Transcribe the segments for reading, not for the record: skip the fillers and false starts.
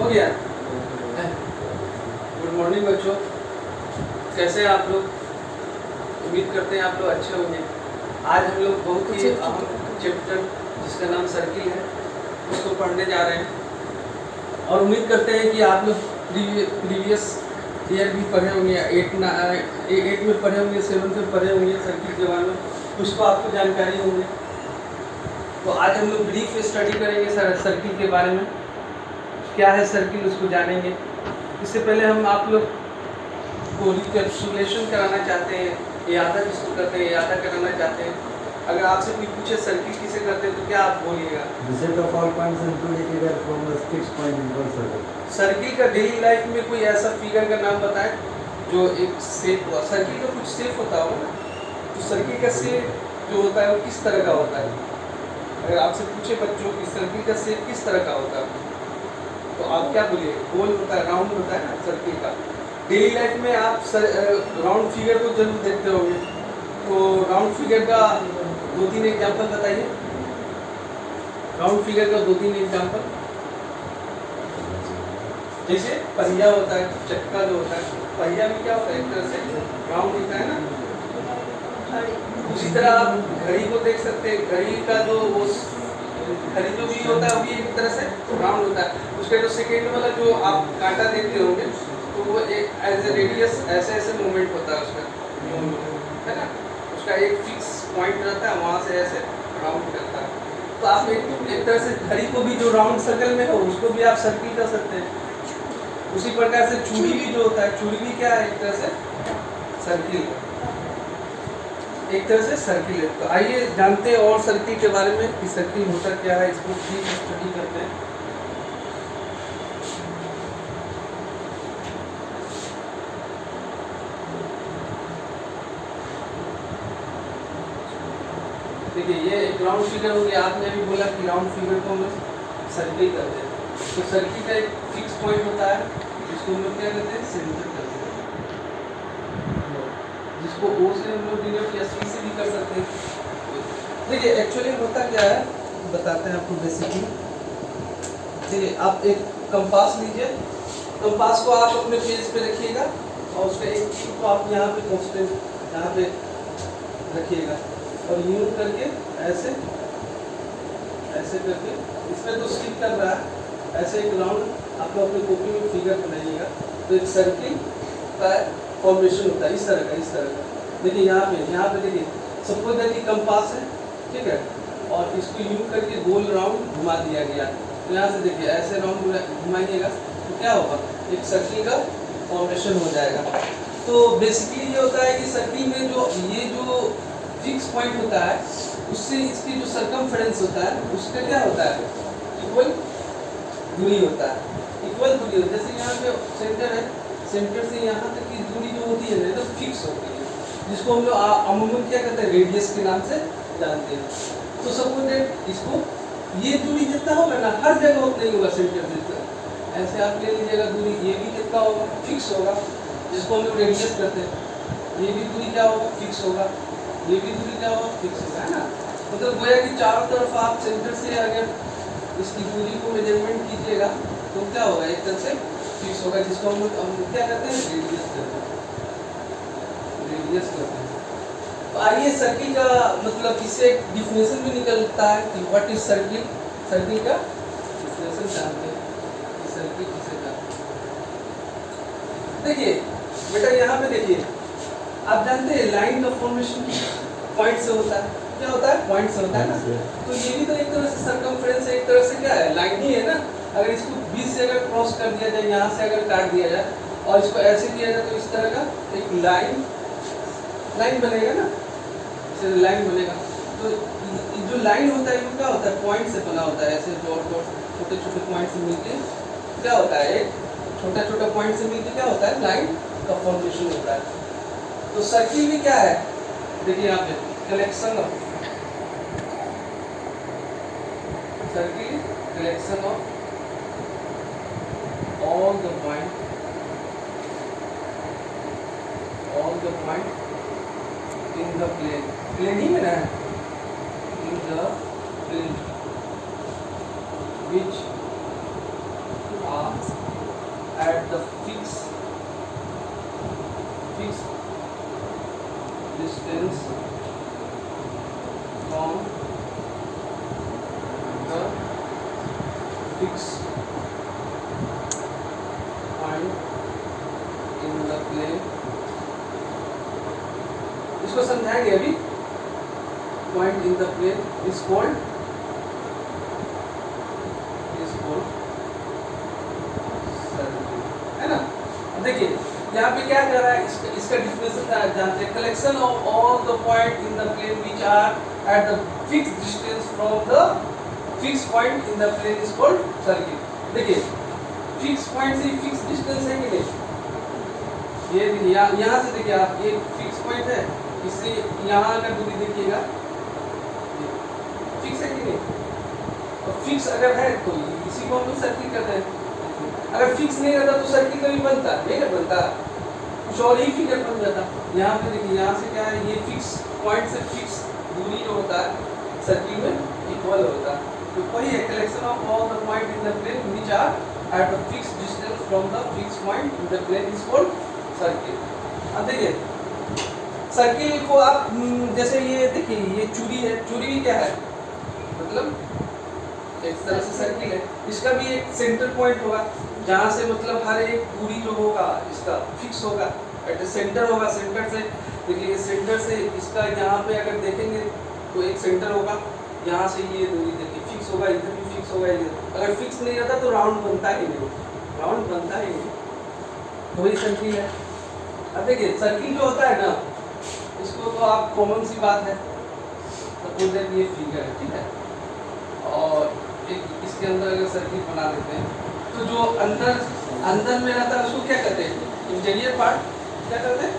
गया। Good morning बच्चों, कैसे हैं आप लोग? उम्मीद करते हैं आप लोग अच्छे होंगे। आज हम लोग बहुत ही अहम चैप्टर जिसका नाम सर्किल है उसको पढ़ने जा रहे हैं और उम्मीद करते हैं कि आप लोग प्रीवियस ईयर भी पढ़े होंगे, 8 में पढ़े होंगे, 7 में पढ़े होंगे सर्किल के बारे में, कुछ तो आपको जानकारी होगी। तो आज हम लोग ब्रीफ स्टडी करेंगे सर्किल के बारे में, क्या है सर्किल उसको जानेंगे। इससे पहले हम आप लोग को रिकैप्सुलेशन कराना चाहते हैं, यादा जिसको करते हैं, यादा कराना चाहते हैं। अगर आपसे कोई पूछे सर्किल किसे करते हैं तो क्या आप बोलिएगा? The set of all points included are from a fixed point in one circle. Circle का डेली लाइफ में कोई ऐसा फिगर का नाम बताएं जो एक शेप हुआ। सर्किल का कुछ शेप होता होगा ना, तो सर्किल का शेप जो होता है वो किस तरह का होता है? अगर आपसे पूछे बच्चों की सर्किल का शेप किस तरह का होता है तो आप क्या बोलिए? गोल होता है, राउंड होता है ना सर्किल का। डेली लाइफ में आप राउंड फिगर को जरूर देखते होंगे, तो राउंड फिगर का 2-3 एग्जाम्पल बताइए। राउंड फिगर का 2-3 एग्जाम्पल। जैसे पहिया होता है, चक्का जो होता है, पहिया भी क्या होता है? एक तरह से राउंड होता है ना। उसी तरह आप घड़ी को देख सकते हैं, घड़ी का जो वो घड़ी जो भी होता है वो भी एक तरह से राउंड होता है। उसका जो सेकेंड वाला जो आप कांटा देखते होंगे तो वो एक एज ए रेडियस ऐसे मूवमेंट होता है उसका, है ना। उसका एक फिक्स पॉइंट रहता है, वहाँ से ऐसे राउंड करता है। तो आप एक तरह से घड़ी को भी जो राउंड सर्कल में हो उसको भी आप सर्किल कर सकते हैं। उसी प्रकार से चूड़ी भी जो होता है, चूड़ी भी क्या है? एक तरह से सर्किल, एक तरह से सर्किल है। तो आइए जानते हैं और सर्किल के बारे में कि सर्किल होता क्या है, इसको ठीक स्टडी करते हैं। देखिए ये एक राउंड फिगर हो गया, आपने अभी बोला कि राउंड फिगर को हम सर्किल करते हैं। तो सर्किल का एक फिक्स पॉइंट होता है जिसको हम लोग क्या कहते हैं? सेंटर करते हैं, जिसको O से हम लोग डिनोट या C से भी कर सकते हैं। देखिए एक्चुअली होता क्या है बताते हैं आपको बेसिकली। देखिए आप एक कंपास लीजिए, कंपास को आप अपने पेज पे रखिएगा और उसका एक टिप को आप यहाँ पे कांस्टेंट यहाँ पे रखिएगा और यूं करके ऐसे ऐसे करके इसमें तो स्लिप कर रहा है, ऐसे एक राउंड आपको अपनी कॉपी में फिगर बनाइएगा तो एक सर्किल का फॉर्मेशन होता है इस तरह का, इस तरह का। देखिए यहाँ पे देखिए सपोज दैट कंपास है, ठीक है, और इसको यूं करके गोल राउंड घुमा दिया गया। तो यहाँ से देखिए ऐसे राउंड घुमाइएगा तो क्या होगा? एक सर्किल का फॉर्मेशन हो जाएगा। तो बेसिकली ये होता है कि सर्किल में जो ये जो फिक्स पॉइंट होता है उससे इसकी जो सरकमफेरेंस होता है उसका क्या होता है? इक्वल दूरी होता है, इक्वल दूरी होता है। जैसे यहाँ पे सेंटर है, सेंटर से यहाँ तक की दूरी जो होती है एकदम फिक्स होती है, जिसको हम लोग अमूमन क्या कहते हैं? रेडियस के नाम से जानते हैं। तो सपोज इसको ये दूरी जितना होगा ना हर जगह उतना ही होगा सेंटर से। ऐसे आप ले लीजिएगा दूरी, ये भी कितना होगा? फिक्स होगा, जिसको हम लोग रेडियस कहते हैं। ये भी दूरी क्या होगा? फिक्स होगा, ये भी दूरी क्या होगा? फिक्स होगा, है ना। मतलब गोया कि चारों तरफ आप सेंटर से अगर इसकी दूरी को मेजरमेंट कीजिएगा तो क्या होगा? एक तरह से फिक्स होगा, जिसको हम लोग क्या कहते हैं? रेडियस कहते हैं, रेडियस कहते हैं। तो आइए सर्किल का मतलब इससे एक डिफिनेशन भी निकलता है कि व्हाट इज सर्किल। सर्किल का डिफिनेशन जानते हैं कि सर्किल किसे कहते हैं। देखिए बेटा यहाँ पे देखिए, आप जानते हैं लाइन का फॉर्मेशन पॉइंट से होता है। क्या होता है? पॉइंट से होता है ना। तो ये भी तो एक तरह से सरकमफेरेंस है, एक तरह से क्या है? लाइन ही है ना। अगर इसको बीच से अगर क्रॉस कर दिया जाए, यहाँ से अगर काट दिया जाए और इसको ऐसे किया जाए तो इस तरह का एक लाइन बनेगा ना, इसे लाइन बनेगा। तो जो लाइन होता है वो क्या होता है? पॉइंट से बना होता है, ऐसे डॉट डॉट छोटे छोटे पॉइंट से मिलके क्या होता है? एक छोटा छोटा पॉइंट से मिलके क्या होता है? लाइन का फॉर्मेशन होता है। तो सर्किल भी क्या है? देखिए यहाँ पे collection of circle, collection of all the point in the plane ही में ना है, in the plane which are fix point in the plane, इसको समझाएंगे अभी। Point in the plane is called circle, है ना। अब देखिए यहाँ पे क्या कर रहा है, इसका डिफिनेशन जानते हैं, collection of all the point in the plane which are at the fix distance from the fix point in the plane is called circle. देखिए फिक्स पॉइंट से फिक्स डिस्टेंस है कि नहीं, ये यहाँ से देखिए आप, ये फिक्स पॉइंट है, इससे यहाँ का दूरी देखिएगा फिक्स है कि नहीं, और फिक्स अगर है तो इसी को हम लोग सर्किल कहते हैं। अगर फिक्स नहीं रहता तो सर्किल कभी बनता नहीं ना, बनता कुछ और ही फिगर बन जाता। यहाँ पे देखिए, यहाँ से क्या है, ये फिक्स पॉइंट से फिक्स दूरी जो होता है सर्किल में इक्वल होता है। तो वही है, collection of all the point in the plane which are at a fix distance from the fix point in the plane is called circle. अब देखिए सर्किल को आप जैसे ये देखिए, ये चूड़ी है, चूड़ी भी क्या है, मतलब एक तरह से सर्किल है। इसका भी एक सेंटर पॉइंट होगा जहाँ से मतलब हर एक दूरी जो होगा इसका फिक्स होगा, एट सेंटर होगा। सेंटर से देखिए, सेंटर से इसका यहाँ पे अगर देखेंगे तो एक सेंटर होगा, यहाँ से ये दूरी देखिए फिक्स होगा, इधर भी फिक्स होगा, इधर। अगर फिक्स नहीं रहता तो राउंड बनता ही नहीं, राउंड बनता ही नहीं, तो वही सर्किल है। अब देखिए सर्किल जो होता है ना, इसको तो आप कॉमन सी बात है, सपोज दैट ये फिगर है, ठीक है, और एक इसके अंदर अगर सर्किल बना देते हैं तो जो अंदर में रहता है उसको क्या कहते हैं, इंटीरियर पार्ट क्या कहते हैं,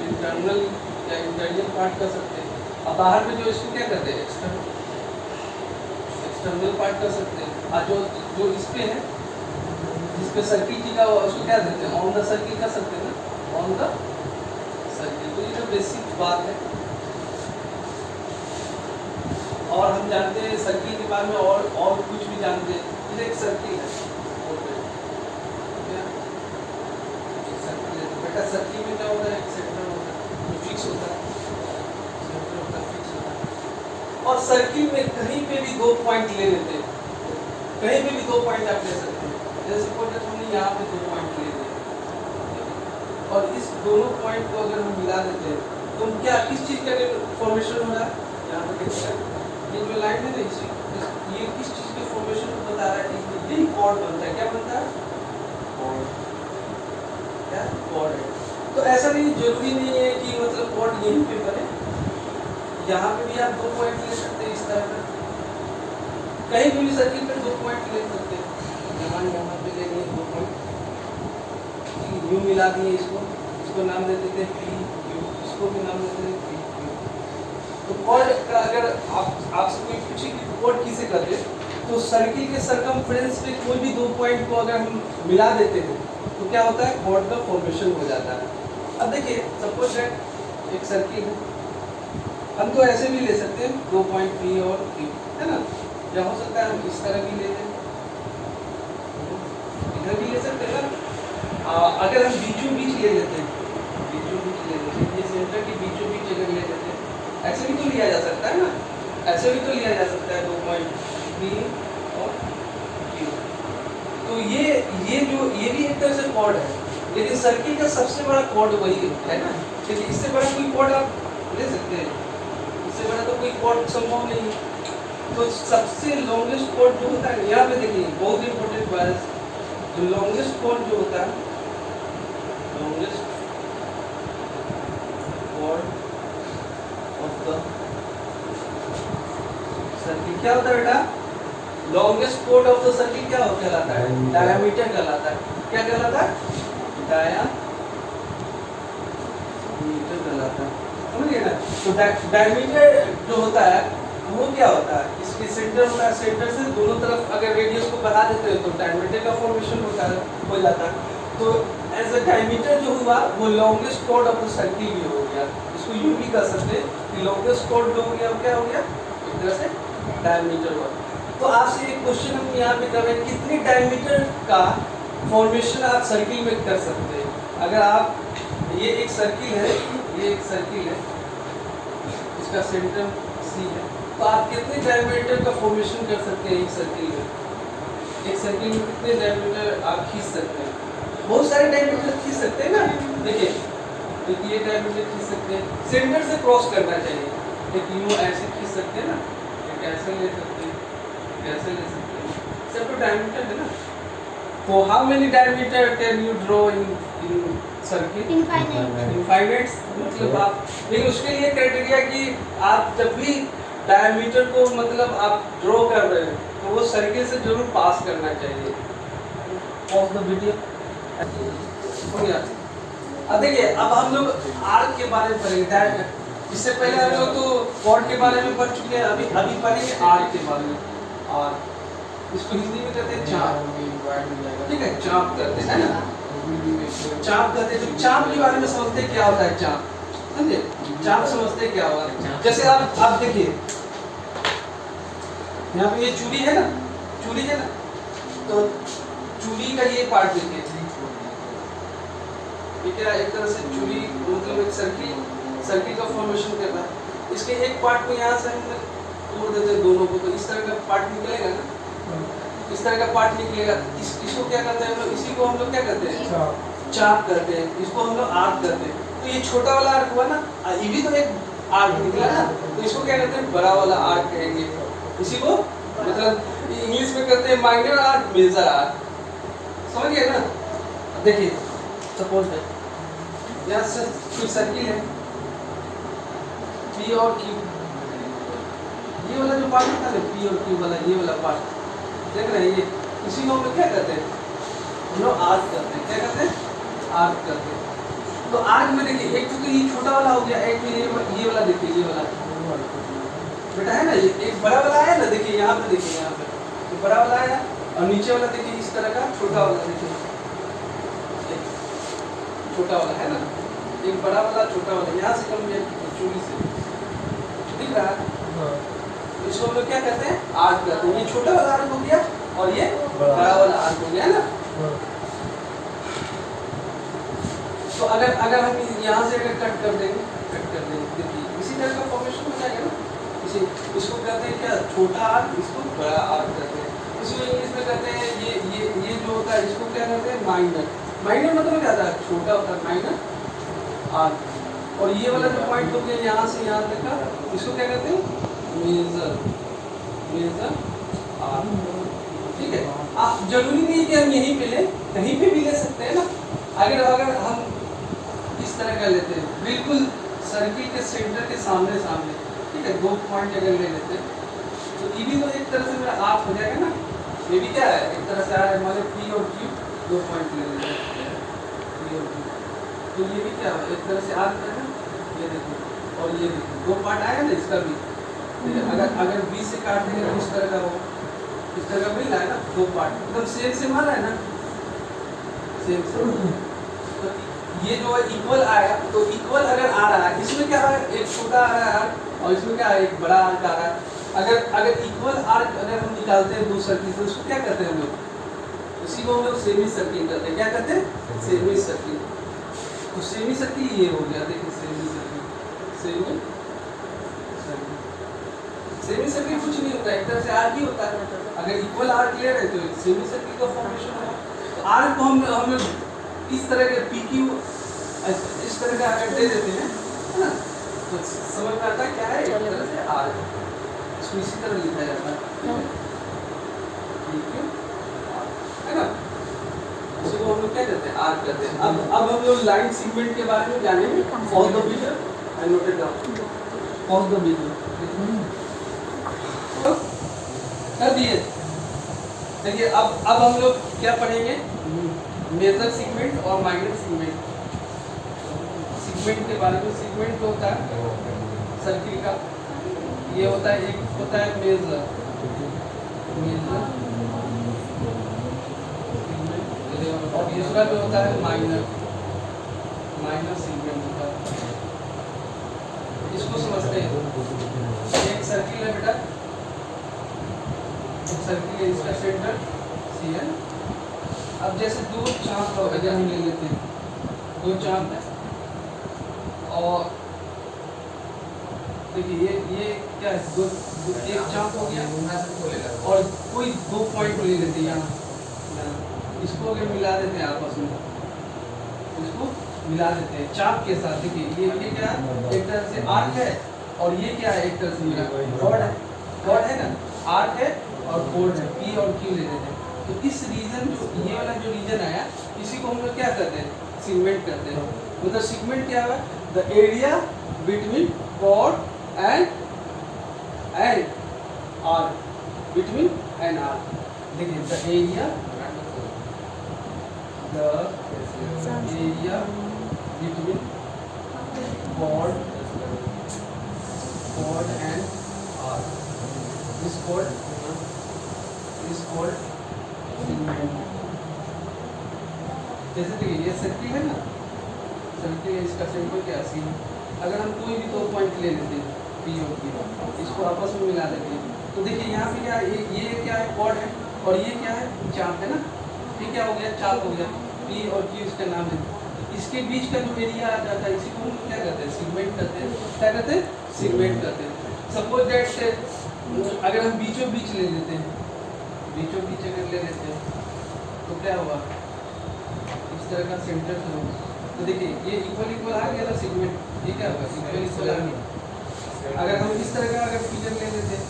इंटरनल या इंटीरियर पार्ट कर सकते हैं। अब बाहर में जो इसको क्या कहते हैं, एक्सटर्नल पार्ट कर सकते हैं। और जो इस पे है, जिस पे सर्किल की का उसको क्या देते हैं, ऑन द सर्किल कर सकते हैं ना, ऑन द सर्किल। तो ये तो बेसिक बात है। और हम जानते हैं सर्किल के बारे में, और कुछ भी जानते हैं। ये एक सर्किल है, सर्किल है, बेटा सर्किल में क्या होता है, एक सेंटर होता है जो फिक्स होता है, सेंटर होता है फिक्स होता है। और सर्किल में कहीं पे भी दो पॉइंट ले लेते हैं, कहीं पे भी दो पॉइंट आप ले सकते हैं। जैसे सपोज हमने यहाँ पे दो पॉइंट ले लिए, और इस दोनों पॉइंट को अगर हम मिला देते हैं तो क्या किस चीज़ का फॉर्मेशन हो रहा है, यहाँ पे देखिए ये जो लाइन है ना, ये किस चीज़ के फॉर्मेशन को बता रहा है, यही कॉर्ड बनता है। क्या बनता है, कॉर्ड, क्या कॉर्ड है। तो ऐसा नहीं, जरूरी नहीं है कि मतलब कॉर्ड यहीं पे बने, यहाँ पे भी आप दो पॉइंट ले सकते हैं इस तरह का, कहीं भी सर्किल पे दो पॉइंट ले सकते हैं। यहाँ पे लेंगे दो पॉइंट, यू मिला दिए, इसको नाम दे देते हैं पी क्यू, इसको भी नाम देते हैं पी क्यू। तो कॉर्ड का अगर आपसे कोई पूछे कि कॉर्ड किसे कहते हैं, तो सर्किल के सरकमफ्रेंस पे कोई भी दो पॉइंट को अगर हम मिला देते हैं तो क्या होता है, कॉर्ड का फॉर्मेशन हो जाता है। अब देखिए सपोज दैट एक सर्किल है, हम तो ऐसे भी ले सकते हैं, दो पॉइंट पी और क्यू, है ना, या हो सकता है हम इस तरह भी ले लें, इधर भी ले सकते हैं ना। अगर हम बीचों बीच ले लेते हैं, बीचों बीच ले लेते हैं, ये सेंटर के बीचों बीच अगर ले लेते हैं, ऐसे भी तो लिया जा सकता है ना, ऐसे भी तो लिया जा सकता है, दो पॉइंट पी और क्यू। तो ये भी एक तरह से कॉर्ड है, लेकिन सर्किल का सबसे बड़ा कॉर्ड वही है ना, क्योंकि इससे बड़ा कोई कॉर्ड आप ले सकते हैं, इससे बड़ा तो कोई कॉर्ड संभव नहीं है। तो सबसे लॉन्गेस्ट कॉर्ड जो होता है, यहाँ पे देखिए बहुत इंपॉर्टेंट बात है, जो लॉन्गेस्ट कॉर्ड जो होता है, longest chord of the circle क्या होता है बेटा, longest chord of the circle क्या कहलाता है, डायमीटर कहलाता है। क्या कहलाता है, डायमीटर कहलाता है, समझिए ना। तो डायमीटर जो होता है वो क्या होता है, इसके सेंटर होता है, सेंटर से दोनों तरफ अगर रेडियस को बढ़ा देते हैं तो डायमीटर का फॉर्मेशन होता है, हो जाता है। तो एज अ डायमीटर जो हुआ वो longest chord of the circle भी हो गया। इसको यूं भी कर सकते हैं कि लॉन्गेस्ट कॉर्ड जो हो गया वो क्या हो गया, एक तरह से डायमीटर हुआ। तो आपसे एक क्वेश्चन हम यहाँ पे कर रहे हैं, कितने डायमीटर का फॉर्मेशन आप सर्किल में कर सकते हैं। अगर आप, ये एक सर्किल है, ये एक सर्किल है, इसका सेंटर सी है, तो आप कितने डायमीटर का फॉर्मेशन कर सकते हैं एक सर्किल में? एक सर्किल में कितने डायमीटर आप खींच सकते हैं? बहुत सारे डायमीटर खींच सकते हैं ना। देखिए एक ये डायमीटर खींच सकते हैं, सेंटर से क्रॉस करना चाहिए। एक यूं ऐसे खींच सकते हैं ना, एक ऐसे ले सकते हैं, कैसे ले सकते हैं, सब तो डायमीटर है ना। तो how many diameter can you draw in circle? Infinite. मतलब आप, लेकिन उसके लिए क्राइटेरिया कि आप जब भी डायमीटर को मतलब आप ड्रॉ कर रहे हैं तो वो सर्किल से जरूर पास करना चाहिए। Pause the video. हो गया। अब देखिए अब हम लोग आर्क के बारे में पढ़ेंगे। इससे पहले हम लोग तो कॉर्ड के बारे में पढ़ चुके हैं, अभी पढ़ेंगे आर्क के बारे में। और इसको हिंदी में कहते हैं चाप। ठीक है, चाप कहते हैं ना, चाप कहते हैं। तो चाप के बारे में समझते हैं क्या होता है चाप, समझे? चाप समझते क्या होगा? जैसे आप देखिए यहाँ पे ये चूड़ी है ना, चूड़ी है ना, तो चूड़ी का ये पार्ट देखिए, ये क्या एक तरह से चूड़ी मतलब एक सर्किल का फॉर्मेशन कर रहा है। इसके एक पार्ट को यहाँ से हम तोड़ देते हैं दोनों को, तो इस तरह का पार्ट निकलेगा ना, इस तरह का पार्ट निकलेगा। इसको क्या करते हैं हम लोग? इसी को हम लोग क्या करते हैं? चाप करते हैं। इसको हम लोग आर्क करते हैं। तो ये छोटा वाला आर्क हुआ ना, ये भी तो एक आर्क निकला ना, तो इसको क्या कहते हैं? बड़ा वाला आर्क कहेंगे। इसी को मतलब इंग्लिश में कहते हैं माइनर आर्क, मेजर आर्क। समझ गए ना? देखिए सपोज है यहाँ से कोई सर्किल है पी और क्यू, ये वाला जो पार्ट होता है पी और क्यू वाला, ये वाला पार्ट देख रहे हैं, ये इसी को हम लोग क्या कहते हैं? हम लोग आर्क करते हैं। क्या कहते हैं? आर्क करते हैं। तो आर्क में देखिए एक तो ये छोटा वाला हो गया, एक ये वाला देखिए, ये वाला बेटा है ना, ये एक बड़ा वाला आया ना, देखिए यहाँ पे, देखिए यहाँ पे तो बड़ा वाला आया, और नीचे वाला देखिए इस तरह का छोटा वाला, देखिए छोटा वाला है ना, एक बड़ा वाला छोटा वाला, यहाँ से कम ये चूड़ी से दिख रहा है। इसको हम लोग क्या कहते हैं? आर्क कहते हैं। ये छोटा वाला आर्क हो गया और ये बड़ा वाला आर्क हो गया, है ना। तो अगर हम यहाँ से अगर कट कर देंगे, देखिए इसी तरह का फॉर्मेशन हो जाएगा ना। इसको कहते हैं क्या? छोटा आर्क, इसको बड़ा आर्क कहते हैं। इसको इंग्लिश में कहते हैं ये जो होता है इसको क्या कहते हैं? माइनर। माइनर मतलब क्या होता है? छोटा होता है, माइनर आर्क। और ये वाला जो पॉइंट हो गया यहाँ से यहाँ तक का, इसको क्या कहते हैं? Major arc. ठीक है, आप जरूरी नहीं कि हम यहीं पे ले, कहीं पे भी ले सकते हैं ना। अगर हम इस तरह का लेते हैं बिल्कुल सर्किल के सेंटर के सामने, ठीक है, दो पॉइंट अगर ले लेते हैं तो ये भी तो एक तरह से मेरा आर्क हो जाएगा ना। ये भी क्या है? एक तरह से हमारे पी और क्यू दो पॉइंट ले लेते हैं, पी और क्यू, तो ये भी क्या है? एक तरह से आर्क है ना। ये देखो, और ये देखो दो पार्ट आया ना इसका भी। अगर बी से काट देंगे तो इस तरह का हो, इस तरह का मिल रहा है ना, दो पार्ट एकदम सेम से मार रहा है ना, सेम से। तो ये जो है इक्वल आएगा, तो इक्वल अगर आ रहा है, इसमें क्या है? एक छोटा आ रहा है और इसमें क्या है? एक बड़ा आर्क आ रहा है। अगर इक्वल आर्क अगर हम निकालते हैं दो सर्किल से, उसको क्या कहते हैं हम लोग? उसी को हम लोग सेमी सर्किल कहते हैं। क्या कहते हैं? Semi circle. तो सेमी सर्किल ये हो गया, देखिए सेमी सर्किल, सेमी सर्किल कुछ नहीं होता, एक तरह से आर्क ही होता है। अगर इक्वल आर्क ले रहे तो सेमी सर्किल का फॉर्मेशन होगा। तो आर्क को हम इस तरह के पीक्यू इस तरह का अगर दे देते हैं, है ना, तो समझ में आता है क्या है? एक तरह से आर्क, इसको इसी तरह लिखा जाता है, पीक्यू है ना। इसी को हम लोग क्या कहते हैं? आर्क कहते हैं। अब हम लोग लाइन सेगमेंट के बारे में जानेंगे। Pause the video, I note it down, pause the video कर दिए। देखिए अब हम लोग क्या पढ़ेंगे? मेजर सेगमेंट और माइनर सेगमेंट। सेगमेंट के बारे में, सेगमेंट जो होता है सर्किल का, ये होता है, एक होता है मेजर, और दूसरा जो होता है माइनर सेगमेंट होता है। इसको समझते हैं। एक सर्किल है बेटा, एक सर्किल है, इसका सेंटर सी है। अब जैसे दो चाप अगर हम ले लेते हैं, दो चाप है, और देखिए ये क्या है एक चाप हो गया और कोई 2 पॉइंट ले लेते हैं यहाँ, इसको अगर मिला देते हैं आपस में, इसको मिला देते हैं चाप के साथ। देखिए ये क्या है, एक तरह से आर्क है और ये क्या है, एक तरह से मेरा कॉर्ड है, कॉर्ड है ना, आर्क है और कॉर्ड है, पी और क्यू ले लेते हैं। तो इस रीजन जो ये वाला जो रीजन आया, इसी को हम लोग क्या करते हैं, सेगमेंट करते हैं। मतलब सेगमेंट क्या है, the area between chord and arc, between and arc. देखिए the area between chord and arc is called segment। जैसे देखिए ये सर्किल है ना, सर्किल है, इसका सिंबल क्या सी। अगर हम कोई भी 2 पॉइंट ले लेते हैं पी और क्यू, इसको आपस में मिला देते हैं, तो देखिए यहाँ पे क्या है, ये क्या है, कॉर्ड है और ये क्या है, चाप है ना। ये क्या हो गया, चाप हो गया, पी और क्यू इसका नाम है। इसके बीच का जो एरिया आ जाता है, इसी को हम क्या करते हैं, सेगमेंट करते हैं। क्या करते हैं, सेगमेंट करते हैं। सपोज दैट अगर हम बीचों बीच ले लेते हैं, बीचों बीच अगर ले लेते हैं तो क्या हुआ, इस तरह का सेंटर से होगा। तो देखिए ये इक्वल इक्वल आ गया ना सेगमेंट, ये क्या होगा, इक्वल इक्वल आ गया। अगर हम इस तरह का अगर फिगर ले लेते हैं,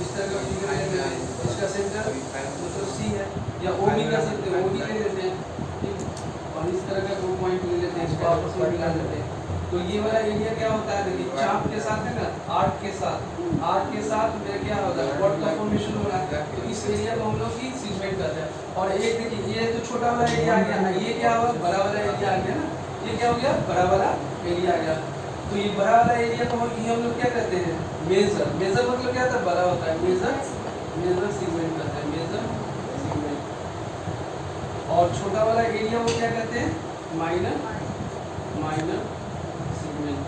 इस तरह का फिगर ले लेते हैं, इसका सेंटर तो सी है, या ओ भी कर सकते हैं, ओ भी ले लेते हैं, ठीक। और इस तरह का 2 पॉइंट ले लेते हैं, इसको आपस में मिला देते हैं। तो ये वाला एरिया क्या होता है, देखिए चाप के साथ है ना, आर्क के साथ मेरा क्या होता है, कॉर्ड का फॉर्मेशन हो रहा है। तो इस एरिया को हम लोग की सेगमेंट करते हैं। और एक देखिए ये तो छोटा वाला एरिया आ गया, ये क्या हुआ, बड़ा वाला एरिया आ गया ना, ये क्या हो गया, बड़ा वाला एरिया आ गया। तो ये बड़ा वाला एरिया को हम लोग क्या कहते हैं, मेजर। मेजर मतलब क्या होता है, बड़ा होता है, मेजर सेगमेंट करते हैं, मेजर सेगमेंट। और छोटा वाला एरिया वो क्या कहते हैं, माइनर सेगमेंट।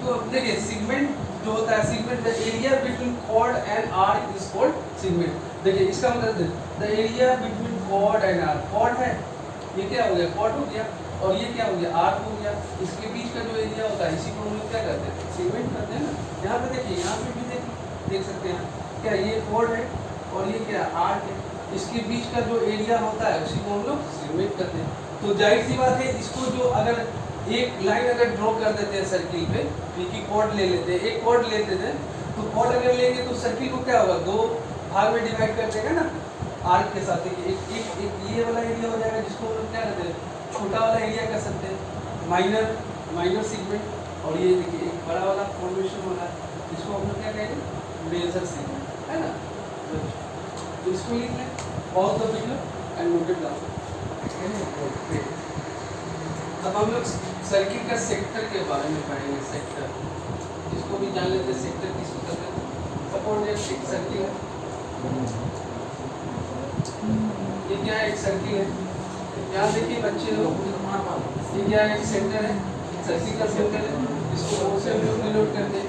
तो देखिए सेगमेंट जो होता है, segment the area between chord and arc is called segment. देखिए इसका मतलब the area between chord and arc, chord है, ये क्या हो गया, कॉर्ड हो गया, और ये क्या हो गया, आर्क हो गया। इसके बीच का जो एरिया होता है, इसी को हम लोग क्या करते हैं, सेगमेंट करते हैं ना। यहाँ पे देखिए, यहाँ पे भी देख सकते हैं क्या, ये कॉर्ड है और ये क्या, आर्क है। इसके बीच का जो एरिया होता है, उसी को हम लोग सेगमेंट करते हैं। तो जाहिर सी बात है, इसको जो अगर एक लाइन अगर ड्रॉ कर देते हैं सर्किल पे, क्योंकि कॉर्ड ले लेते हैं, एक कॉर्ड लेते थे, तो कॉर्ड अगर लेंगे तो सर्किल को क्या होगा, 2 भाग में डिवाइड कर देगा ना आर्क के साथ। एक ये वाला एरिया हो जाएगा, जिसको हम लोग क्या कहते हैं, छोटा वाला एरिया कह सकते हैं, माइनर सेगमेंट। और ये देखिए एक बड़ा वाला फॉर्मेशन हो रहा है, जिसको हम लोग क्या कहेंगे, मेजर सेगमेंट, है ना। तो इसको लिख लें, pause the video and note it down. अब हम लोग सर्किट का सेक्टर के बारे में पढ़ेंगे। सेक्टर, इसको भी जान लेते हैं, सेक्टर किसको कहते हैं। सपोज एक सर्किल है, ये क्या है, एक सर्किल है। यहाँ देखिए बच्चे लोग, ये क्या है, एक सेंटर है, सर्किल का सेंटर है, इसको O से हम लोग डिनोट करते हैं।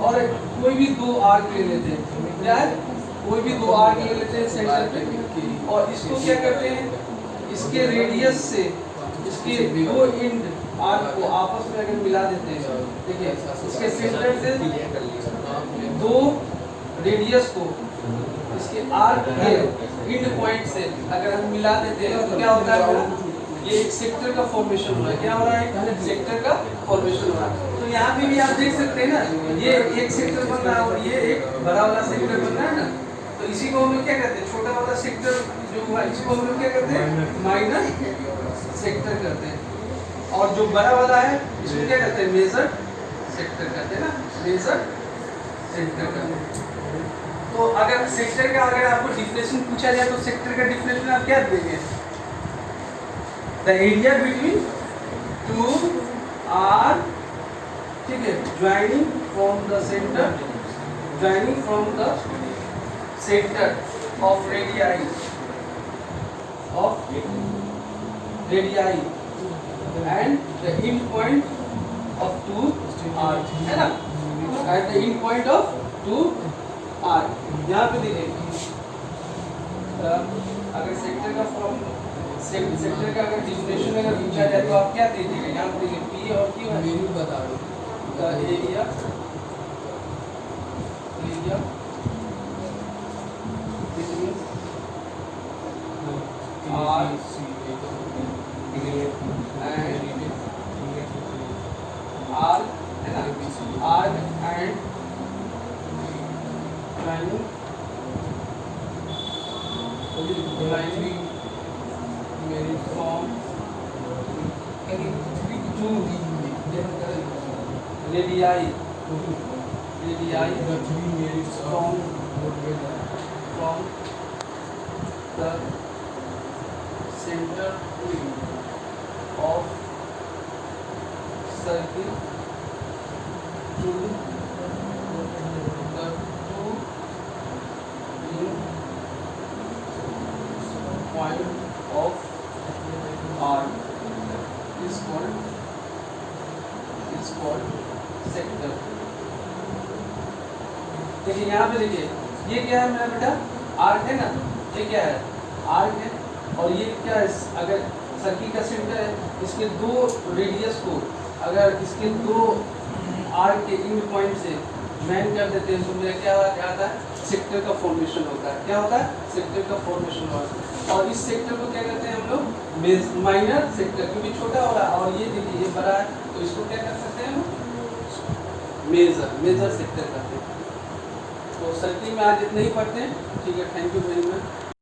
और कोई भी 2 आर्क ले लेते हैं, क्या है, कोई भी 2 आर्क ले लेते हैं सेंटर पे, और इसको क्या करते हैं, इसके रेडियस से इसके 2 एंड आर्क को आपस में अगर मिला देते हैं, देखिए इसके सेंटर से 2 रेडियस को इसके आर्क के एंड पॉइंट से अगर हम मिला देते हैं, तो क्या होता है, ये एक सेक्टर का फॉर्मेशन हो रहा है। क्या हो रहा है, सेक्टर का फॉर्मेशन हो रहा है। तो यहाँ पे भी आप देख सकते हैं ना, ये एक सेक्टर बन रहा है और ये एक बड़ा वाला सेक्टर बन रहा है ना। तो इसी को हम लोग क्या कहते हैं, छोटा वाला सेक्टर जो हुआ, इसको हम लोग क्या कहते हैं, माइनर सेक्टर कहते हैं। और जो बड़ा वाला है, इसको क्या कहते हैं, मेजर सेक्टर कहते हैं ना, मेजर सेक्टर कहते हैं। तो अगर सेक्टर का अगर आपको डिफिनेशन पूछा जाए, तो सेक्टर का डिफिनेशन आप क्या देंगे, द एरिया बिटवीन 2 आर, ठीक है, joining from the centre, joining from the centre of radii and the end point of 2 arc, है ना, at the end point of 2 arc। यहाँ पे देखिए, अगर सेक्टर का फॉर्म, सेक्टर का अगर डिफिनेशन अगर पूछा जाए, तो आप क्या दीजिएगा, यहाँ पे देखिए P और Q है, बता दो द एरिया पॉइंट लाइनिंग मेरी form radii from the center of circle to the two point of R is called sector। देखिए यहाँ पे देखिए ये क्या है मेरा बेटा, आर्क है ना, ये क्या है, आर्क है, और ये क्या है, अगर सर्किल का सेंटर है, इसके दो रेडियस को अगर इसके दो आर्क के इन पॉइंट से ज्वाइन कर देते हैं तो मेरा क्या आता है, सेक्टर का फॉर्मेशन होता है। क्या होता है, सेक्टर का फॉर्मेशन होता है। और इस सेक्टर को क्या कहते हैं हम लोग, माइनर सेक्टर, क्योंकि छोटा हो रहा है और ये देखिए ये बड़ा है, तो इसको क्या कर सकते हैं हम, मेजर सेक्टर करते हैं। तो सर्किल में आज इतना ही पढ़ते हैं। ठीक है, थैंक यू वेरी मच।